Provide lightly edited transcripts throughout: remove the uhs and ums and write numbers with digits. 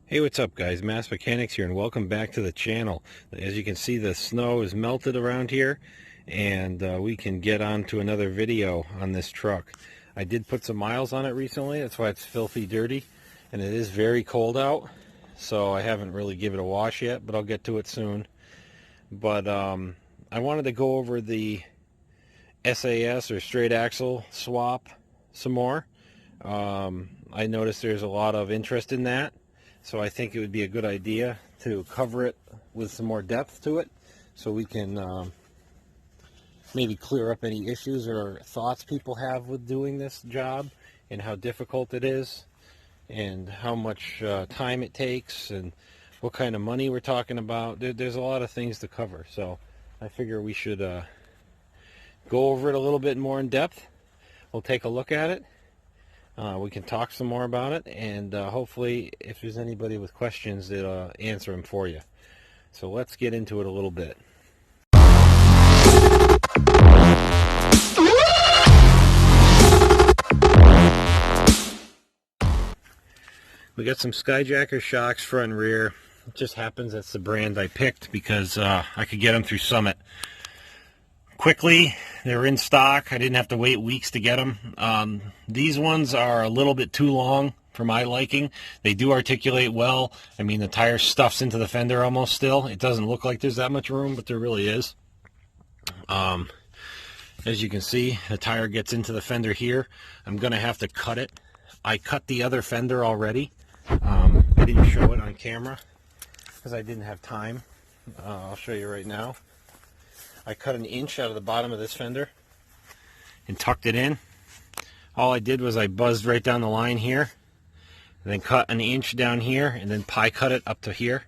Hey, what's up guys? Mass Mechanics here and welcome back to the channel. As you can see, the snow is melted around here and we can get on to another video on this truck. I did put some miles on it recently, that's why it's filthy dirty, and it is very cold out, so I haven't really given it a wash yet, but I'll get to it soon. But I wanted to go over the SAS or straight axle swap some more. I noticed there's a lot of interest in that. So I think it would be a good idea to cover it with some more depth to it, so we can maybe clear up any issues or thoughts people have with doing this job, and how difficult it is, and how much time it takes, and what kind of money we're talking about. There's a lot of things to cover, so I figure we should go over it a little bit more in depth. We'll take a look at it. We can talk some more about it, and hopefully if there's anybody with questions, it'll answer them for you. So let's get into it a little bit. We got some Skyjacker shocks front and rear. It just happens that's the brand I picked because I could get them through Summit quickly. They were in stock. I didn't have to wait weeks to get them. These ones are a little bit too long for my liking. They do articulate well. I mean, the tire stuffs into the fender almost still. It doesn't look like there's that much room, but there really is. As you can see, the tire gets into the fender here. I'm going to have to cut it. I cut the other fender already. I didn't show it on camera because I didn't have time. I'll show you right now. I cut 1 inch out of the bottom of this fender and tucked it in. All I did was I buzzed right down the line here, and then cut 1 inch down here, and then pie cut it up to here,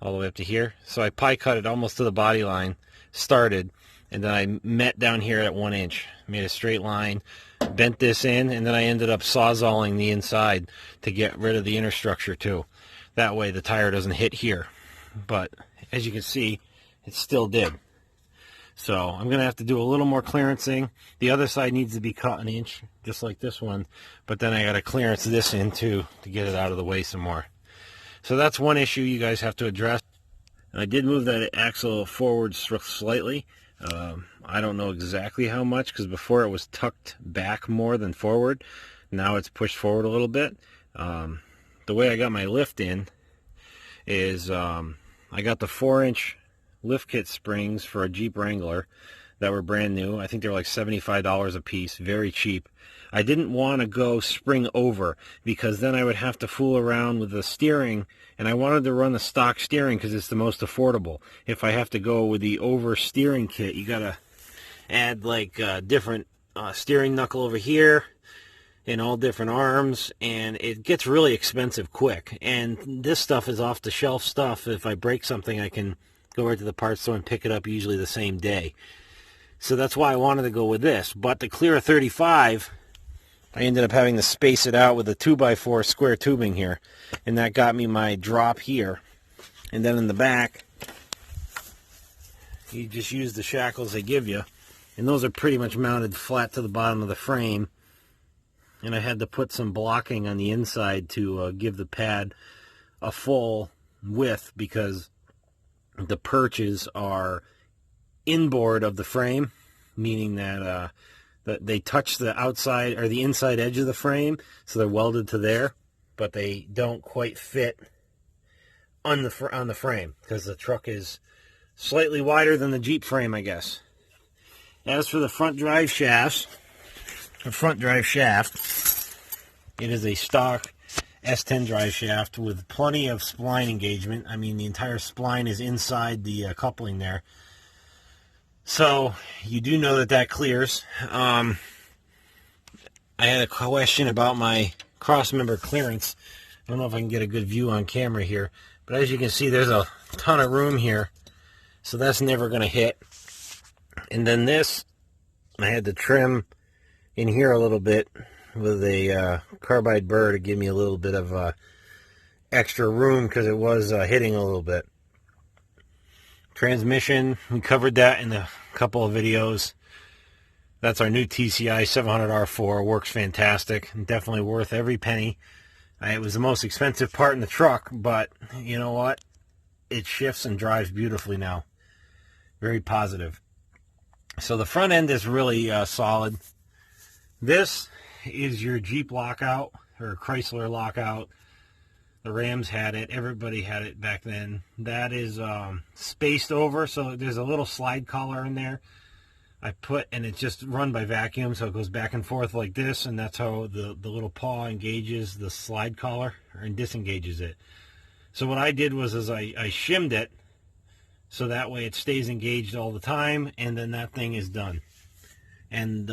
all the way up to here. So I pie cut it almost to the body line, started, and then I met down here at 1 inch, made a straight line, bent this in, and then I ended up sawzalling the inside to get rid of the inner structure too. That way the tire doesn't hit here. But as you can see, it still did. So I'm going to have to do a little more clearancing. The other side needs to be cut 1 inch, just like this one. But then I got to clearance this in too to get it out of the way some more. So that's one issue you guys have to address. And I did move that axle forward slightly. I don't know exactly how much, because before it was tucked back more than forward. Now it's pushed forward a little bit. The way I got my lift in is I got the 4-inch lift kit springs for a Jeep Wrangler that were brand new. I think they were like $75 a piece, very cheap. I didn't want to go spring over because then I would have to fool around with the steering, and I wanted to run the stock steering because it's the most affordable. If I have to go with the over steering kit, you gotta add like different steering knuckle over here and all different arms, and it gets really expensive quick. And this stuff is off the shelf stuff. If I break something, I can go right to the parts store and pick it up usually the same day. So that's why I wanted to go with this. But to clear a 35, I ended up having to space it out with a 2x4 square tubing here. And that got me my drop here. And then in the back, you just use the shackles they give you. And those are pretty much mounted flat to the bottom of the frame. And I had to put some blocking on the inside to give the pad a full width, because the perches are inboard of the frame, meaning that that they touch the outside or the inside edge of the frame, so they're welded to there, but they don't quite fit on the frame because the truck is slightly wider than the Jeep frame, I guess. As for the front drive shafts, the front drive shaft, it is a stock S10 drive shaft with plenty of spline engagement. I mean, the entire spline is inside the coupling there. So you do know that that clears. I had a question about my cross member clearance. I don't know if I can get a good view on camera here, but as you can see, there's a ton of room here. So that's never going to hit. And then this, I had to trim in here a little bit with a carbide burr to give me a little bit of extra room because it was hitting a little bit. Transmission, we covered that in a couple of videos. That's our new TCI 700R4. Works fantastic. Definitely worth every penny. It was the most expensive part in the truck, but you know what? It shifts and drives beautifully now. Very positive. So the front end is really solid. This is your Jeep lockout or Chrysler lockout. The Rams had it. Everybody had it back then. That is spaced over, so there's a little slide collar in there. And it's just run by vacuum, so it goes back and forth like this, and that's how the little paw engages the slide collar and disengages it. So what I did was I shimmed it, so that way it stays engaged all the time, and then that thing is done. And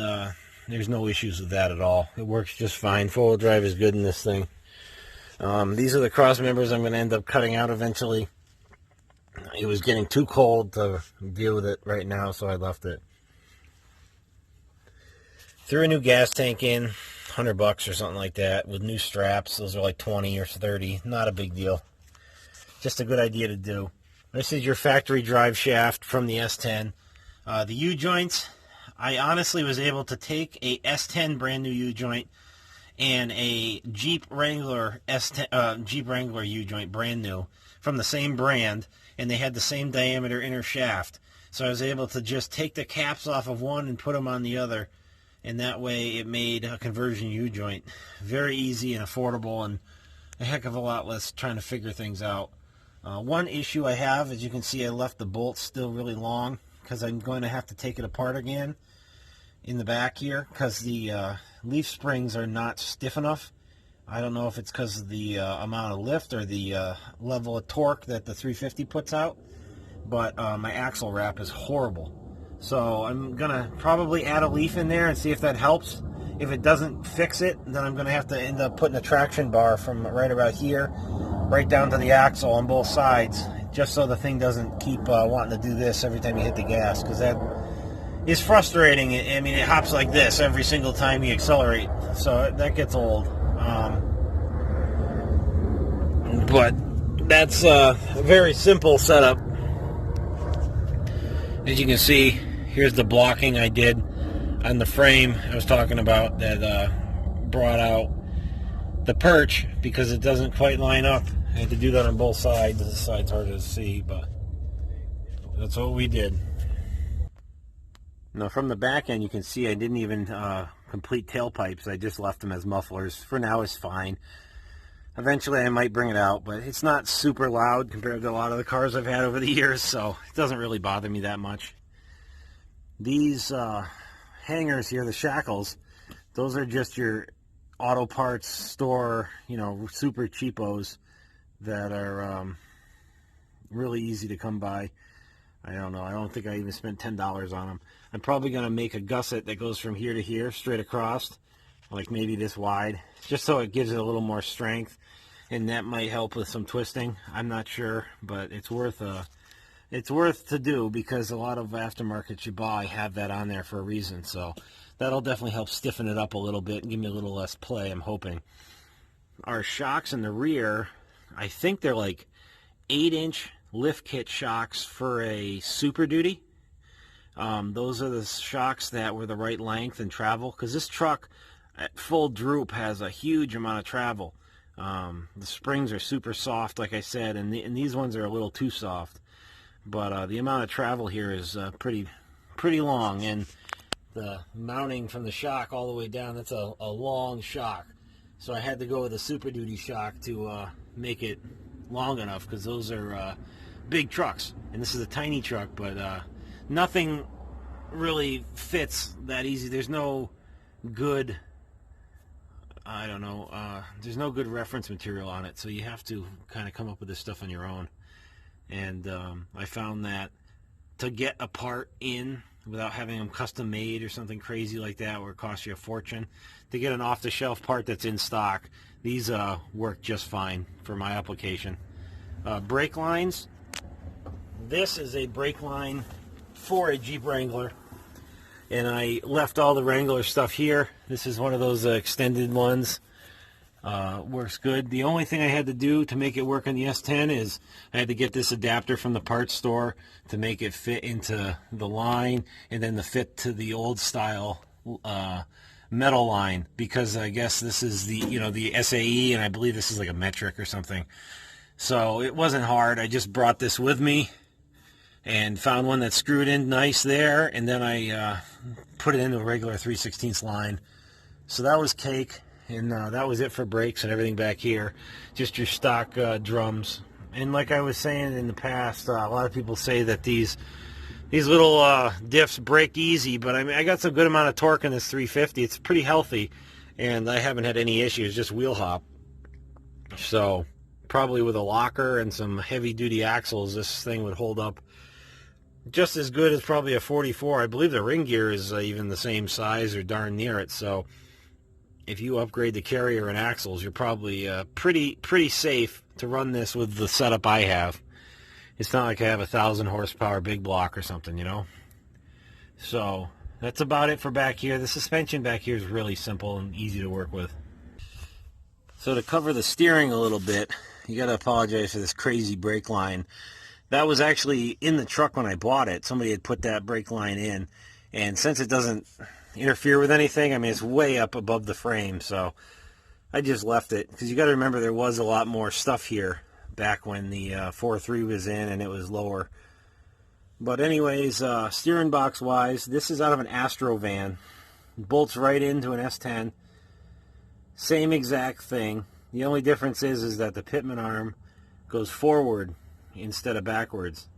there's no issues with that at all. It works just fine. Four-wheel drive is good in this thing. These are the cross members I'm going to end up cutting out eventually. It was getting too cold to deal with it right now, so I left it. Threw a new gas tank in, $100 or something like that, with new straps. Those are like 20 or 30. Not a big deal. Just a good idea to do. This is your factory drive shaft from the S10. The U-joints, I honestly was able to take a S10 brand new U-joint and a Jeep Wrangler Jeep Wrangler U-joint brand new from the same brand, and they had the same diameter inner shaft. So I was able to just take the caps off of one and put them on the other, and that way it made a conversion U-joint very easy and affordable, and a heck of a lot less trying to figure things out. One issue I have, as you can see, I left the bolts still really long because I'm going to have to take it apart again in the back here because the leaf springs are not stiff enough. I don't know if it's because of the amount of lift or the level of torque that the 350 puts out, but my axle wrap is horrible. So I'm going to probably add a leaf in there and see if that helps. If it doesn't fix it, then I'm going to have to end up putting a traction bar from right about here right down to the axle on both sides, just so the thing doesn't keep wanting to do this every time you hit the gas, because that is frustrating. I mean, it hops like this every single time you accelerate, so that gets old. But that's a very simple setup. As you can see, here's the blocking I did on the frame I was talking about that brought out the perch because it doesn't quite line up. I had to do that on both sides. This side's harder to see, but that's what we did. Now from the back end, you can see I didn't even complete tailpipes. I just left them as mufflers. For now, it's fine. Eventually, I might bring it out, but it's not super loud compared to a lot of the cars I've had over the years, so it doesn't really bother me that much. These hangers here, the shackles, those are just your auto parts store, you know, super cheapos that are really easy to come by. I don't know. I don't think I even spent $10 on them. I'm probably going to make a gusset that goes from here to here, straight across, like maybe this wide, just so it gives it a little more strength, and that might help with some twisting. I'm not sure, but it's worth to do because a lot of aftermarkets you buy have that on there for a reason. So that'll definitely help stiffen it up a little bit and give me a little less play, I'm hoping. Our shocks in the rear, I think they're like 8-inch lift kit shocks for a Super Duty. Those are the shocks that were the right length and travel, because this truck at full droop has a huge amount of travel. The springs are super soft, like I said, and these ones are a little too soft. But the amount of travel here is pretty long, and the mounting from the shock all the way down, that's a long shock. So I had to go with a Super Duty shock to make it long enough, because those are big trucks, and this is a tiny truck, but nothing really fits that easy. There's no good, I don't know, there's no good reference material on it, so you have to kind of come up with this stuff on your own. And I found that to get a part in without having them custom made or something crazy like that where it costs you a fortune, to get an off-the-shelf part that's in stock, these work just fine for my application. Brake lines. This is a brake line for a Jeep Wrangler, and I left all the Wrangler stuff here. This is one of those extended ones. Works good. The only thing I had to do to make it work on the S10 is I had to get this adapter from the parts store to make it fit into the line, and then the fit to the old style metal line, because I guess this is the, you know, the SAE, and I believe this is like a metric or something. So it wasn't hard. I just brought this with me and found one that screwed in nice there, and then I put it into a regular 3/16 line. So that was cake, and that was it for brakes and everything back here. Just your stock drums. And like I was saying in the past, a lot of people say that these little diffs break easy, but I mean, I got some good amount of torque in this 350. It's pretty healthy, and I haven't had any issues, just wheel hop. So probably with a locker and some heavy-duty axles, this thing would hold up just as good as probably a 44. I believe the ring gear is even the same size or darn near it. So if you upgrade the carrier and axles, you're probably pretty safe to run this with the setup I have. It's not like I have a 1,000 horsepower big block or something, you know. So that's about it for back here. The suspension back here is really simple and easy to work with. So to cover the steering a little bit, you got to apologize for this crazy brake line. That was actually in the truck when I bought it. Somebody had put that brake line in, and since it doesn't interfere with anything, I mean, it's way up above the frame, so I just left it, because you got to remember there was a lot more stuff here back when the 4.3 was in and it was lower. But anyways, steering box wise, this is out of an Astro van. Bolts right into an S10. Same exact thing. The only difference is that the pitman arm goes forward instead of backwards.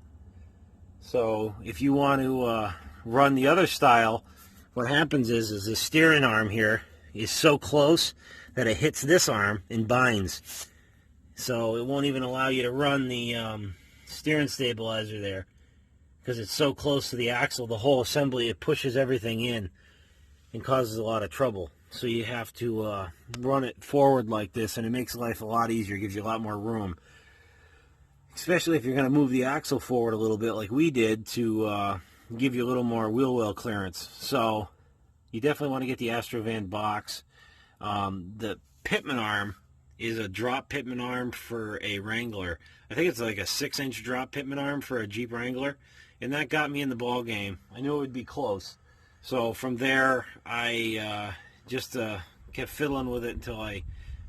So if you want to run the other style, what happens is the steering arm here is so close that it hits this arm and binds. So it won't even allow you to run the steering stabilizer there, because it's so close to the axle. The whole assembly, it pushes everything in and causes a lot of trouble. So you have to run it forward like this, and it makes life a lot easier. It gives you a lot more room, especially if you're going to move the axle forward a little bit like we did to give you a little more wheel well clearance. So you definitely want to get the Astrovan box. The pitman arm is a drop pitman arm for a Wrangler. I think it's like a 6-inch drop pitman arm for a Jeep Wrangler, and that got me in the ball game. I knew it would be close. So from there, I just kept fiddling with it until I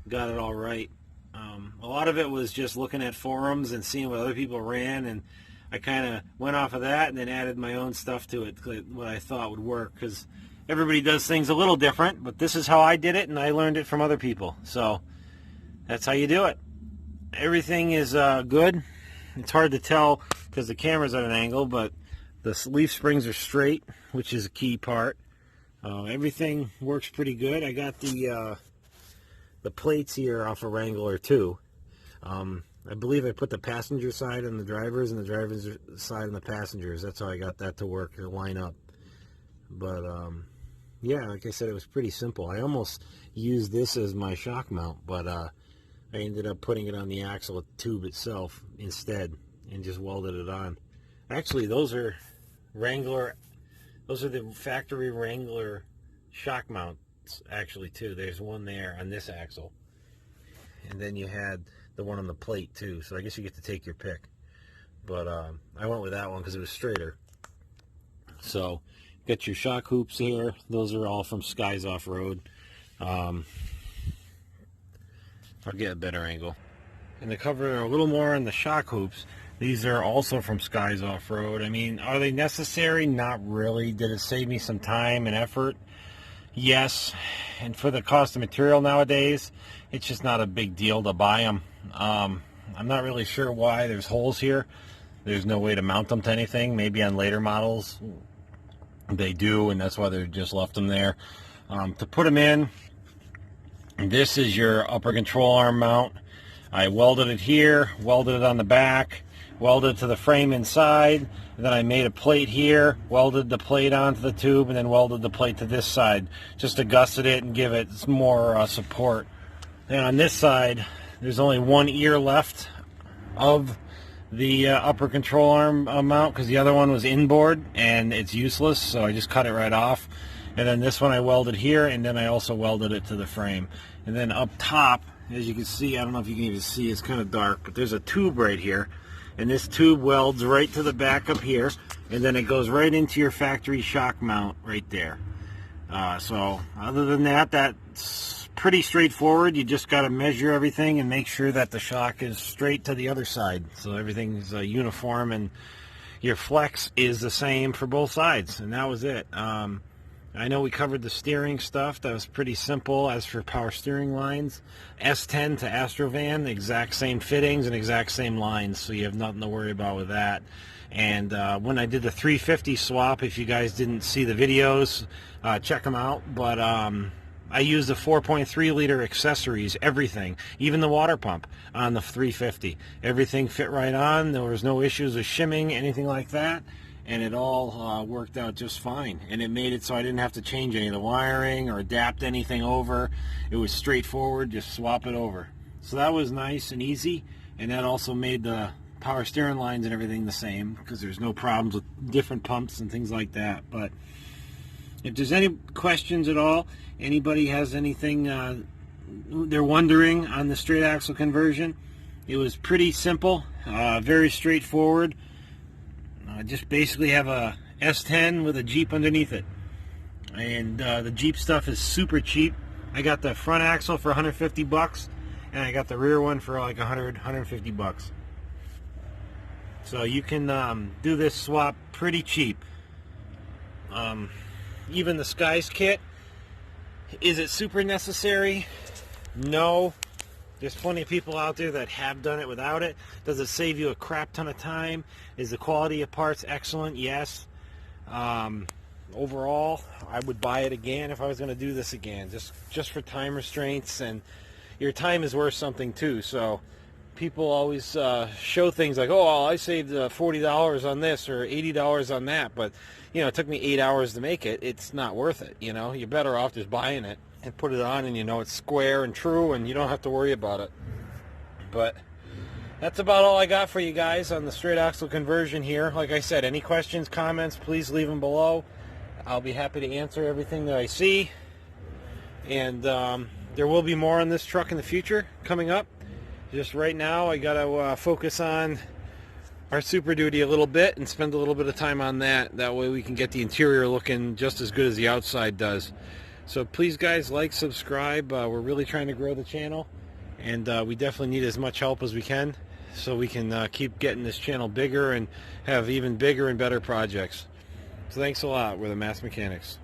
got it all right. A lot of it was just looking at forums and seeing what other people ran, and I kind of went off of that and then added my own stuff to it, what I thought would work, because everybody does things a little different, but this is how I did it, and I learned it from other people. So that's how you do it. Everything is good. It's hard to tell because the camera's at an angle, but the leaf springs are straight, which is a key part. Everything works pretty good. I got the plates here off a Wrangler too. I believe I put the passenger side on the drivers and the driver's side on the passengers. That's how I got that to work, to line up. But yeah, like I said, it was pretty simple. I almost used this as my shock mount, but I ended up putting it on the axle tube itself instead and just welded it on. Actually, those are Wrangler. Those are the factory Wrangler shock mounts, actually, too. There's one there on this axle. And then you had the one on the plate, too. So I guess you get to take your pick. But I went with that one because it was straighter. So, got your shock hoops here. Those are all from Skies Off-Road. I'll get a better angle. And to cover a little more on the shock hoops, these are also from Skies Off-Road. I mean, are they necessary? Not really. Did it save me some time and effort? Yes. And for the cost of material nowadays, it's just not a big deal to buy them. I'm not really sure why there's holes here. There's no way to mount them to anything. Maybe on later models they do, and that's why they just left them there. To put them in, this is your upper control arm mount. I welded it here, welded it on the back, welded to the frame inside, and then I made a plate here, welded the plate onto the tube, and then welded the plate to this side just to gusset it and give it more support. And on this side, there's only one ear left of the upper control arm mount, because the other one was inboard and it's useless, so I just cut it right off. And then this one I welded here, and then I also welded it to the frame. And then up top, as you can see, I don't know if you can even see, it's kind of dark, but there's a tube right here, and this tube welds right to the back up here, and then it goes right into your factory shock mount right there. So other than that, that's pretty straightforward. You just got to measure everything and make sure that the shock is straight to the other side, so everything's uniform and your flex is the same for both sides. And that was it. I know we covered the steering stuff. That was pretty simple. As for power steering lines, S10 to Astrovan, the exact same fittings and exact same lines, so you have nothing to worry about with that. And when I did the 350 swap, if you guys didn't see the videos, check them out. But I used the 4.3 liter accessories, everything, even the water pump on the 350. Everything fit right on. There was no issues with shimming, anything like that. And it all worked out just fine. And it made it so I didn't have to change any of the wiring or adapt anything over. It was straightforward, just swap it over. So that was nice and easy. And that also made the power steering lines and everything the same, because there's no problems with different pumps and things like that. But if there's any questions at all, anybody has anything they're wondering on the straight axle conversion, it was pretty simple, very straightforward. Just basically have a S10 with a Jeep underneath it, and the Jeep stuff is super cheap. I got the front axle for 150 bucks, and I got the rear one for like 150 bucks. So you can do this swap pretty cheap. Even the Skies kit, is it super necessary? No. There's plenty of people out there that have done it without it. Does it save you a crap ton of time? Is the quality of parts excellent? Yes. Overall, I would buy it again if I was going to do this again, just for time restraints, and your time is worth something too. So people always show things like, oh, well, I saved $40 on this or $80 on that, but you know, it took me 8 hours to make it. It's not worth it. You know, you're better off just buying it and put it on, and you know it's square and true, and you don't have to worry about it. But that's about all I got for you guys on the straight axle conversion here. Like I said, any questions, comments, please leave them below. I'll be happy to answer everything that I see. And there will be more on this truck in the future coming up. Just right now, I got to focus on our Super Duty a little bit and spend a little bit of time on that. That way we can get the interior looking just as good as the outside does. So please, guys, like, subscribe. We're really trying to grow the channel, and we definitely need as much help as we can so we can keep getting this channel bigger and have even bigger and better projects. So thanks a lot. We're the Mass Mechanics.